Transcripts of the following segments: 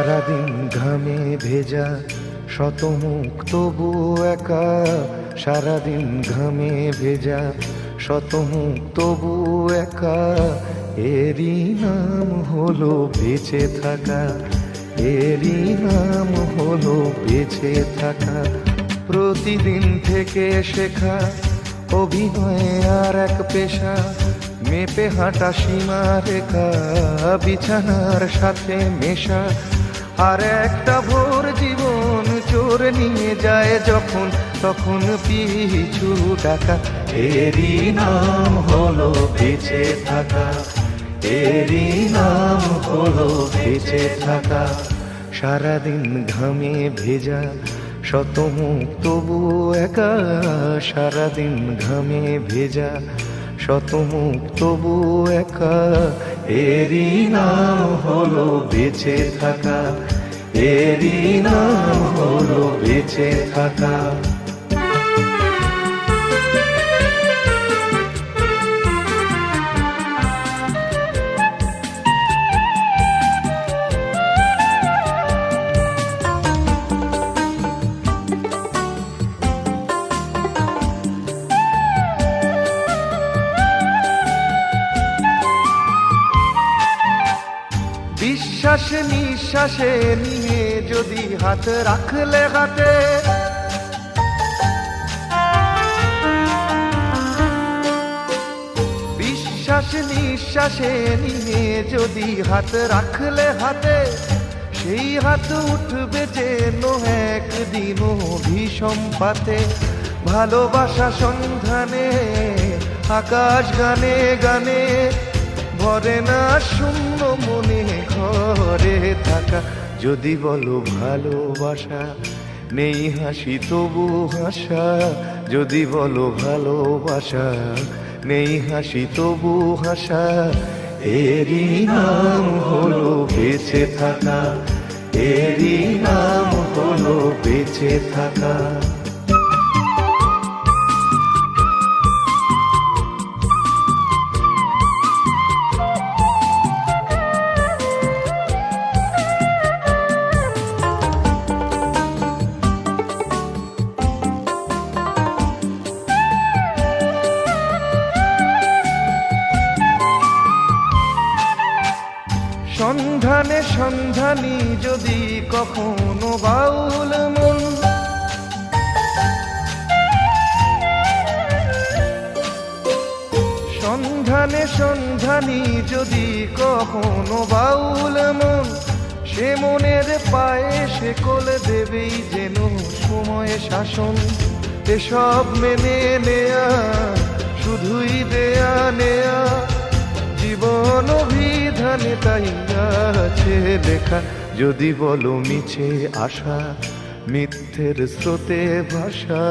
সারাদিন ঘামে ভেজা শতমুখ তবু একা, সারাদিন ঘামে ভেজা শতমুখ তবু একা, এরই নাম হলো বেঁচে থাকা, এরই নাম হলো বেঁচে থাকা। প্রতিদিন থেকে শেখা অভিনয় আর এক পেশা, মেপে হাঁটা সীমা রেখা, বিছানার সাথে মেশা। আর একটা ভোর জীবন চোর নিয়ে যায় যখন, তখন পিছু ডাকা। এরই নাম হলো বেঁচে থাকা, এরই নাম হলো বেঁচে থাকা। সারাদিন ঘামে ভেজা শতমুখ তবু একা, সারাদিন ঘামে ভেজা শতমুখ তবু একা, এরই নাম হলো বেঁচে থাকা, এরই নাম হলো বেঁচে থাকা। বিশ্বাসে নিঃশ্বাসে নিয়ে যদি হাত রাখলে হাতে, বিশ্বাসে নিঃশ্বাসে নিয়ে যদি হাত রাখলে হাতে, সেই হাত উঠবে যেন একদিন ভীষণ পাতে। ভালোবাসা সন্ধানে আকাশ গানে গানে, ভরে না শূন্য মনে ঘরে থাকা। যদি বলো ভালোবাসা নেই হাসি তবু হাসা, যদি বলো ভালোবাসা নেই হাসি তবু হাসা, এরই নাম হলো বেঁচে থাকা, এরই নাম হলো বেঁচে থাকা। সন্ধানে সন্ধানী যদি কখনো বাউল মন, সন্ধানে সন্ধানী যদি কখনো বাউল মন, সে মনের পায়ে সে কোলে দেবেই যেন সময় শাসন। এসব মেনে নেয়া শুধুই দেয়া নেয়া, জীবন অভিধানে তাই আছে লেখা। যদি বলো মিছে আশা মিথ্যের স্রোতে ভাষা,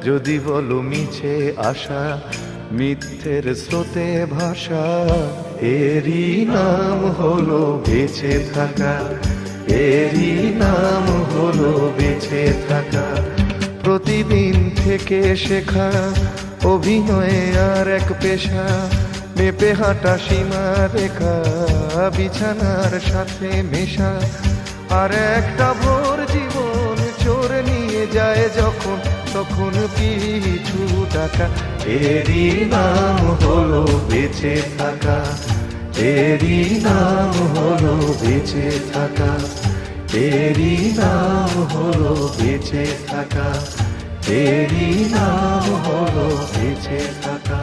যদি বলো মিছে আশা মিথ্যের স্রোতে ভাষা, এরই নাম হলো বেঁচে থাকা, এরই নাম হলো বেঁচে থাকা। প্রতিদিন থেকে শেখা অভিনয় আর এক পেশা, মেপে হাঁটা সীমা রেখা, বিছানার সাথে মেশা। আর একটা ভোর জীবন চোর নিয়ে যায় যখন, তখন পিছু ডাকা। এরই নাম হলো বেঁচে থাকা, এরই নাম হলো বেঁচে থাকা, এরই নাম হলো বেঁচে থাকা, এরই নাম হলো বেঁচে থাকা।